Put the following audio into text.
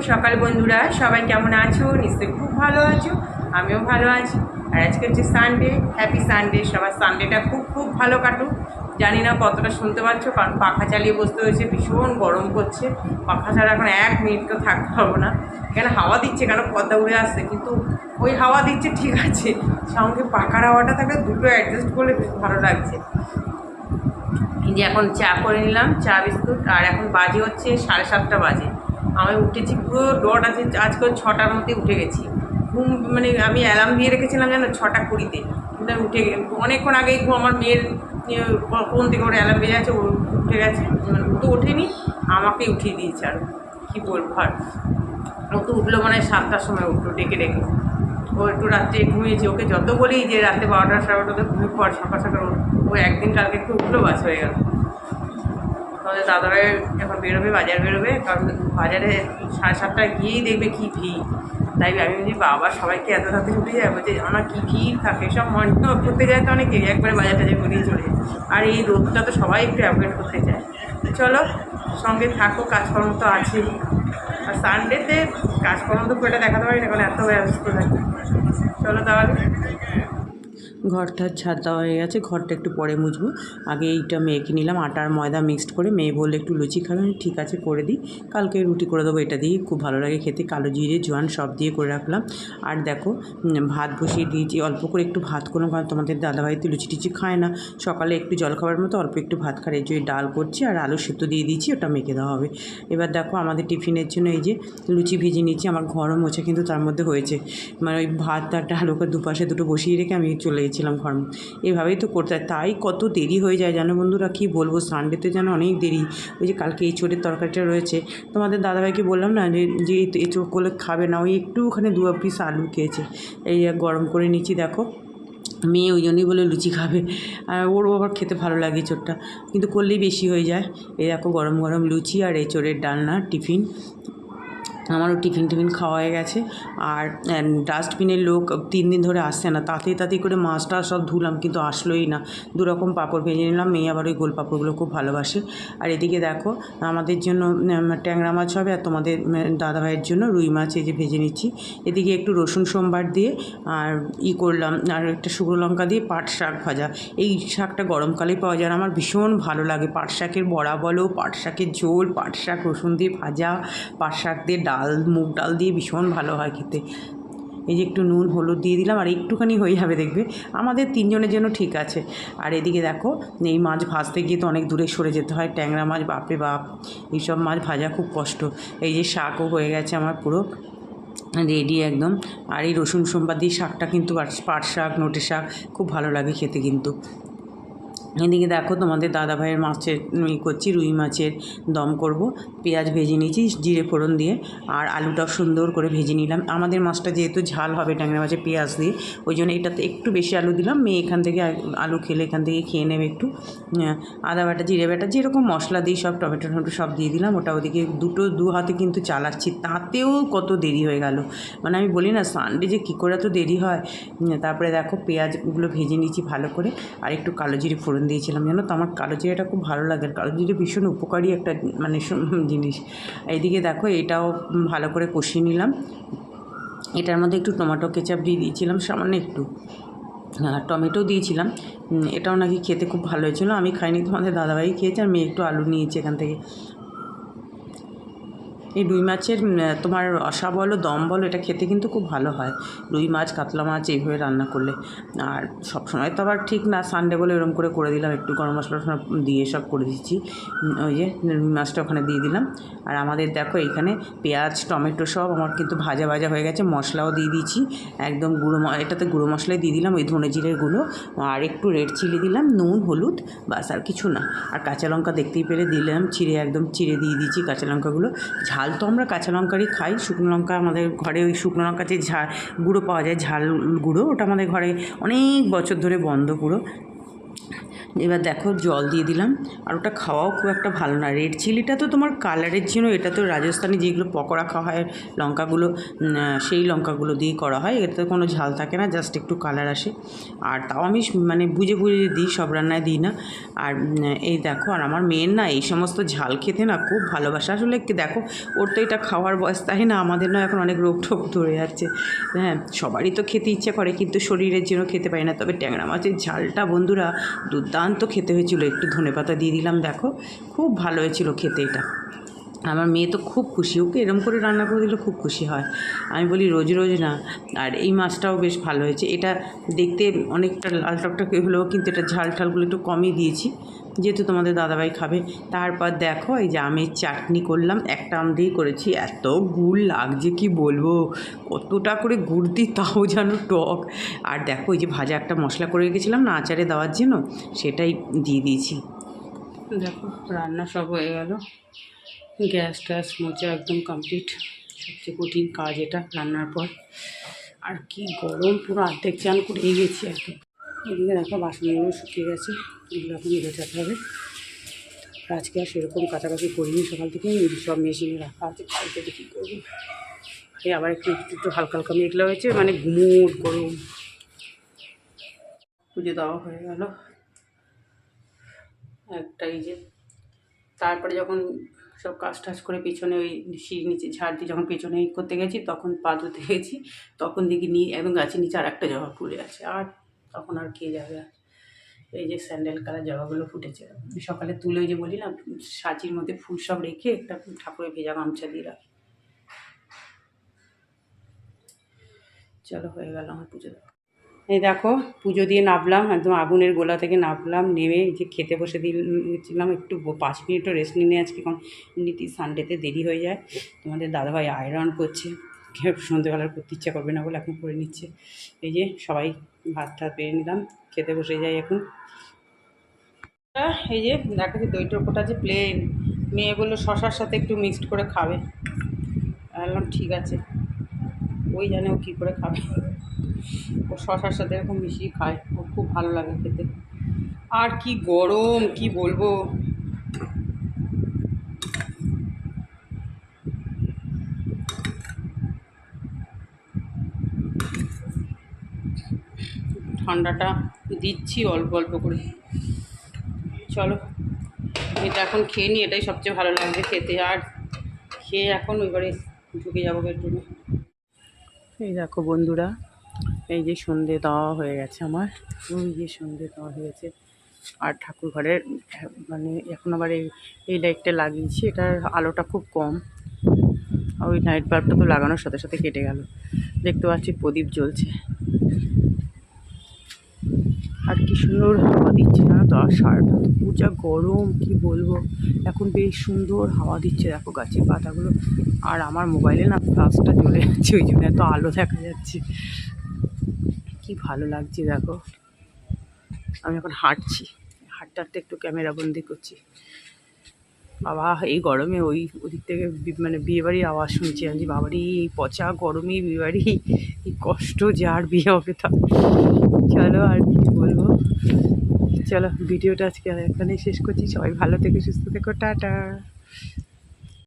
সকাল বন্ধুরা, সবাই কেমন আছো? নিশ্চয়ই খুব ভালো আছো, আমিও ভালো আছি। আর আজকে হচ্ছে সানডে, হ্যাপি সানডে। সবার সানডেটা খুব খুব ভালো কাটুক। জানি না কতটা শুনতে পাচ্ছ, কারণ পাখা চালিয়ে বসতে হয়েছে, ভীষণ গরম করছে। পাখা ছাড়া এখন 1 মিনিট তো থাকতে পারবো না। কেন হাওয়া দিচ্ছে, কেন পর্দা উড়ে আসছে, কিন্তু ওই হাওয়া দিচ্ছে ঠিক আছে, সঙ্গে পাখার হাওয়াটা থাকলে দুটো অ্যাডজাস্ট করলে বেশ ভালো লাগছে। এই যে এখন চা করে নিলাম, চা বিস্কুট। আর এখন বাজে হচ্ছে 7:30 বাজে। আমি উঠেছি পুরো ডট আছে, আজকে 6টার মধ্যে উঠে গেছি। ঘুম মানে আমি অ্যালার্ম দিয়ে রেখেছিলাম জানো 6:20-তে, কিন্তু আমি উঠে অনেকক্ষণ আগেই আমার মেয়ের ফোন থেকে ওর অ্যালার্ম বেজে আছে, ও উঠে গেছে, মানে ও তো ওঠেনি, আমাকে উঠিয়ে দিয়েছে। আর কী বলবো, আর ও তো উঠলো মানে 7টার সময় উঠলো ডেকে ডেকে। ও একটু রাত্রে ঘুমিয়েছে, ওকে যত বলি যে রাতে 12টা 12:30 ঘুমিয়ে পর, সকাল সকাল ও একদিন কালকে একটু উঠলো, বাস হয়ে গেল। তোমাদের দাদাভাই এখন বেরোবে, বাজার বেরোবে, কারণ বাজারে 7:30টায় গিয়েই দেখবে কী ভিড়। তাই আমি বলছি বাবা সবাইকে এত রাতে উঠে যায়, বলছে আমার কী ভিড় থাকে, সব মর্নিং ওয়াক করতে যায় তো অনেকে, একবারে বাজার টাজার করেই চলে যায়। আর এই রোদটা তো সবাই একটু অ্যাভয়েড করতে চায়। চলো সঙ্গে থাকো, কাজকর্ম তো আছেই। আর সানডেতে কাজকর্ম তো করে দেখাতে পারি না, কারণ এত ব্যস্ত থাকি। চলো তাহলে। ঘরটার ছাদ দেওয়া হয়ে গেছে, ঘরটা একটু পরে মুছবো। আগে এইটা মেখে নিলাম, আটার ময়দা মিক্সড করে। মেয়ে বললে একটু লুচি খাবে, আমি ঠিক আছে করে দিই, কালকে রুটি করে দেবো। এটা দিয়ে খুব ভালো লাগে খেতে, কালো জিরে জোয়ান সব দিয়ে করে রাখলাম। আর দেখো ভাত বসিয়ে দিয়েছি, অল্প করে একটু ভাত করলাম, কারণ তোমাদের দাদাভাই তো লুচি টুচি খায় না, সকালে একটু জলখাবার মতো অল্প একটু ভাত খায়। এই যে ডাল করছি আর আলু সেদ্ধ দিয়ে দিয়েছি, ওটা মেখে দেওয়া হবে। এবার দেখো আমাদের টিফিনের জন্য এই যে লুচি ভেজে নিচ্ছি। আমার ঘরও মোছা কিন্তু তার মধ্যে হয়েছে, মানে ওই ভাত আর ডাল ওকে দুপাশে দুটো বসিয়ে রেখে আমি চলে গেছিলাম ঘর। এভাবেই তো করতে হয়, তাই কত দেরি হয়ে যায় জানো বন্ধুরা, কী বলবো, সানডেতে যেন অনেক দেরি। ওই যে কালকে এঁচোড়ের তরকারিটা রয়েছে, তোমাদের দাদাভাইকে বললাম না যে এঁচোড় করলে খাবে না, ওই একটুখানি 2 পিস আলু খেয়েছে। এই গরম করে নিচ্ছি দেখো, মেয়ে ওই জন্যই বলে লুচি খাবে, আর ওরও আবার খেতে ভালো লাগে এঁচোড়টা, কিন্তু করলেই বেশি হয়ে যায়। এই দেখো গরম গরম লুচি আর এঁচোড়ের ডালনা টিফিন। আমারও টিফিন খাওয়া হয়ে গেছে। আর ডাস্টবিনের লোক 3 দিন ধরে আসছে না, তাড়াতাড়ি করে মাছটা সব ধুলাম, কিন্তু আসলোই না। 2 রকম পাঁপড় ভেজে নিলাম, মেয়ে আবার ওই গোল পাঁপড়গুলো খুব ভালোবাসে। আর এদিকে দেখো আমাদের জন্য ট্যাংরা মাছ হবে, আর তোমাদের দাদাভাইয়ের জন্য রুই মাছ এই যে ভেজে নিচ্ছি। এদিকে একটু রসুন সোমবার দিয়ে আর করলাম, আর একটা শুকনো লঙ্কা দিয়ে পাট শাক ভাজা। এই শাকটা গরমকালেই পাওয়া যায়, আমার ভীষণ ভালো লাগে। পাট শাকের বড়া বলো, পাট শাকের ঝোল, পাট শাক রসুন দিয়ে ভাজা, পাট শাক দিয়ে ডাল, মুগ ডাল দিয়ে ভীষণ ভালো হয় খেতে। এই যে একটু নুন হলুদ দিয়ে দিলাম, আর একটুখানি হয়ে যাবে দেখবে, আমাদের 3 জনের জন্য ঠিক আছে। আর এদিকে দেখো এই মাছ ভাজতে গিয়ে তো অনেক দূরে সরে যেতে হয়, ট্যাংরা মাছ বাপরে বাপ, এইসব মাছ ভাজা খুব কষ্ট। এই যে শাকও হয়ে গেছে আমার পুরো রেডি একদম। আর এই রসুন সোমবার দিয়ে শাকটা কিন্তু পাট শাক নোটে শাক খুব ভালো লাগে খেতে কিন্তু। এদিকে দেখো তোমাদের দাদাভাইয়ের মাছের করছি, রুই মাছের দম করব। পেঁয়াজ ভেজে নিয়েছি জিরে ফোড়ন দিয়ে, আর আলুটাও সুন্দর করে ভেজে নিলাম। আমাদের মাছটা যেহেতু ঝাল হবে ট্যাংরা মাছের পেঁয়াজ দিয়ে, ওই জন্য এটাতে একটু বেশি আলু দিলাম। মেয়ে এখান থেকে আলু খেলে এখান থেকে খেয়ে নেবে একটু। আদা বাটা জিরে বাটা যেরকম মশলা দিই সব, টমেটো টমেটো সব দিয়ে দিলাম। ওটা ওদিকে 2 হাতে কিন্তু চালাচ্ছি, তাতেও কত দেরি হয়ে গেল। মানে আমি বলি না সানডে যে কী করে এত দেরি হয়। তারপরে দেখো পেঁয়াজগুলো ভেজে নিয়েছি ভালো করে, আর একটু কালো জিরে ফোড়ন দিয়েছিলাম, জানো তো আমার কালো জিরেটা খুব ভালো লাগে। আর কালো জিরে ভীষণ উপকারী একটা মানে জিনিস। এইদিকে দেখো এটাও ভালো করে কষিয়ে নিলাম। এটার মধ্যে একটু টমেটো কেচাপ দিয়ে দিয়েছিলাম সামান্য একটু, আর টমেটো দিয়েছিলাম। এটাও নাকি খেতে খুব ভালো হয়েছিল, আমি খাইনি, তোমাদের দাদাভাই খেয়েছে, আর মেয়ে একটু আলু নিয়েছে এখান থেকে। এই রুই মাছের তোমার রসা বলো দম বলো, এটা খেতে কিন্তু খুব ভালো হয়। রুই মাছ কাতলা মাছ এইভাবে রান্না করলে। আর সবসময় তো আবার ঠিক না, সানডে বলে এরকম করে দিলাম, একটু গরম মশলা দিয়ে সব করে দিচ্ছি। ওই যে রুই মাছটা ওখানে দিয়ে দিলাম। আর আমাদের দেখো এখানে পেঁয়াজ টমেটো সব আমার কিন্তু ভাজা হয়ে গেছে, মশলাও দিয়ে দিয়েছি একদম এটাতে গুঁড়ো মশলাই দিয়ে দিলাম, ওই ধনে জিরের গুঁড়ো, আর একটু রেড চিলি দিলাম, নুন হলুদ, বাস আর কিছু না। আর কাঁচা লঙ্কা দেখতেই পেলে দিলাম, একদম চিড়ে দিয়ে দিয়েছি কাঁচা লঙ্কাগুলো। ঝাল তো আমরা কাঁচা লঙ্কারই খাই, শুকনো লঙ্কা আমাদের ঘরে ওই শুকনো লঙ্কা যে গুঁড়ো পাওয়া যায় ঝাল গুঁড়ো, ওটা আমাদের ঘরে অনেক বছর ধরে বন্ধ পুরো। এবার দেখো জল দিয়ে দিলাম। আর ওটা খাওয়াও খুব একটা ভালো না। রেড চিলিটা তো তোমার কালারের জন্য, এটা তো রাজস্থানি যেগুলো পকোড়া খাওয়া হয় লঙ্কাগুলো, সেই লঙ্কাগুলো দিয়ে করা হয়, এতে কোনো ঝাল থাকে না, জাস্ট একটু কালার আসে। আর তাও আমি মানে বুঝে বুঝে দিই, সব রান্নায় দিই না। আর এই দেখো, আর আমার মেয়ের না এই সমস্ত ঝাল খেতে না খুব ভালোবাসে। আসলে দেখো, ওর তো এটা খাওয়ার বয়স, তাই না? আমাদের না এখন অনেক রোগ টোগ ধরে যাচ্ছে। হ্যাঁ, সবারই তো খেতে ইচ্ছা করে, কিন্তু শরীরের জন্য খেতে পারি না। তবে ট্যাংরা মাছের ঝালটা বন্ধুরা দুর্দান্ত খেতে হয়েছিল। একটু ধনেপাতা দিয়ে দিলাম, দেখো খুব ভালো হয়েছিল খেতে এটা। আমার মেয়ে তো খুব খুশি, ওকে এরম করে রান্না করে দিলে খুব খুশি হয়। আমি বলি রোজ রোজ না। আর এই মাছটাও বেশ ভালো হয়েছে। এটা দেখতে অনেকটা লাল টকটকে হলেও কিন্তু এটা ঝাল ঠালগুলো একটু কমই দিয়েছি, যেহেতু তোমাদের দাদাভাই খাবে। তারপর দেখো এই যে আমের চাটনি করলাম, একটা আম দিয়েই করেছি। এত গুড় লাগছে কি বলবো, কতটা করে গুড় দিই তাও যেন টক। আর দেখো এই যে ভাজা একটা মশলা করে রেখেছিলাম না আচারে দেওয়ার জন্য, সেটাই দিয়ে দিয়েছি। দেখো রান্না সব হয়ে গেল, গ্যাস ট্যাস মোচা একদম কমপ্লিট। সবচেয়ে কঠিন কাজ এটা রান্নার পর। আর কি গরম, পুরো অর্ধেক চান করেই গেছি একদম। এদিকে দেখো বাসনগুলো শুকিয়ে গেছে, এগুলো এখন গোছাতে হবে। আজকে আর সেরকম কাছাকাছি করিনি, সকাল থেকে সব মেশিনে রাখা আছে, কালকে কী করবো। এই আবার একটু একটু হালকা হালকা মেঘলা হয়েছে, মানে গুমোট গরম। পুজো দেওয়া হয়ে গেল একটাই যে। তারপরে যখন সব কাজ টাজ করে পেছনে ওই সিঁড়ির নিচে ঝাড় দিয়ে যখন পেছনে করতে গেছি, তখন পা ধুতে গেছি, তখন দেখি নিয়ে একদম গাছের নিচে আর একটা জবা ফুলে আছে। আর তখন আর কে যাবে। আর এই যে স্যান্ডেল কালার জবাগুলো ফুটেছে, সকালে তুলে ওই যে বলি না সাজির মধ্যে ফুল সব রেখে একটা ঠাকুরের ভেজা গামছা দিয়ে রাখি। চলো হয়ে গেল আমার পুজো দেওয়া। এই দেখো পুজো দিয়ে নামলাম, একদম আগুনের গোলা থেকে নামলাম, নেমে যে খেতে বসে দিয়েছিলাম। একটু 5 মিনিটও রেস্ট নিয়ে আজকে, কারণ এমনিতেই সানডেতে দেরি হয়ে যায়। তোমাদের দাদাভাই আয়রন করছে, সন্ধ্যেবেলার করতে ইচ্ছা করবে না বলে এখন করে নিচ্ছে। এই যে সবাই ভাত টাত পেরে নিলাম, খেতে বসে যাই এখন। এই যে দেখা যাচ্ছে দই টোপোটা যে প্লেন, মেয়ে বললো শশার সাথে একটু মিক্সড করে খাবে। বললাম ঠিক আছে, ওই জানে ও কী করে খাবে। ও শশার সাথে এরকম মিশিয়ে খায়, ও খুব ভালো লাগে খেতে। আর কি গরম, কি বলবো। ঠান্ডাটা দিচ্ছি অল্প অল্প করে। চলো এটা এখন খেয়ে নিই, এটাই সবচেয়ে ভালো লাগছে খেতে। আর খেয়ে এখন ওইবারে ঢুকে যাবো বেডরুমে। এই দেখো বন্ধুরা, এই যে সন্ধে দেওয়া হয়ে গেছে আমার, ওই যে সন্ধে দেওয়া হয়েছে। আর ঠাকুর ঘরের মানে এখন আবার এই লাইটটা লাগিয়েছি, এটার আলোটা খুব কম। ওই নাইট বাল্বটা তো লাগানোর সাথে সাথে কেটে গেল। দেখতে পাচ্ছি প্রদীপ জ্বলছে। আর কি সুন্দর হাওয়া দিচ্ছে না তো। আর সারাটা তো পূজা গরম, কি বলবো। এখন বেশ সুন্দর হাওয়া দিচ্ছে, দেখো গাছের পাতাগুলো। আর আমার মোবাইলে না ফ্লাশটা জ্বলে যাচ্ছে, ওই জন্য এত আলো দেখা যাচ্ছে। কি ভালো লাগছে দেখো। আমি এখন হাঁটছি, হাঁটতে হাঁটতে একটু ক্যামেরা বন্দি করছি। বাবা এই গরমে ওদিক থেকে মানে বিয়েবাড়ির আওয়াজ শুনছি আমি, বাবারই এই পচা গরমে বিয়েবাড়ি, এই কষ্ট যার বিয়ে হবে তা। চলো আর কি বলবো, চলো ভিডিওটা আজকে এখানেই শেষ করছি। সবাই ভালো থেকো, সুস্থ থেকো, টাটা।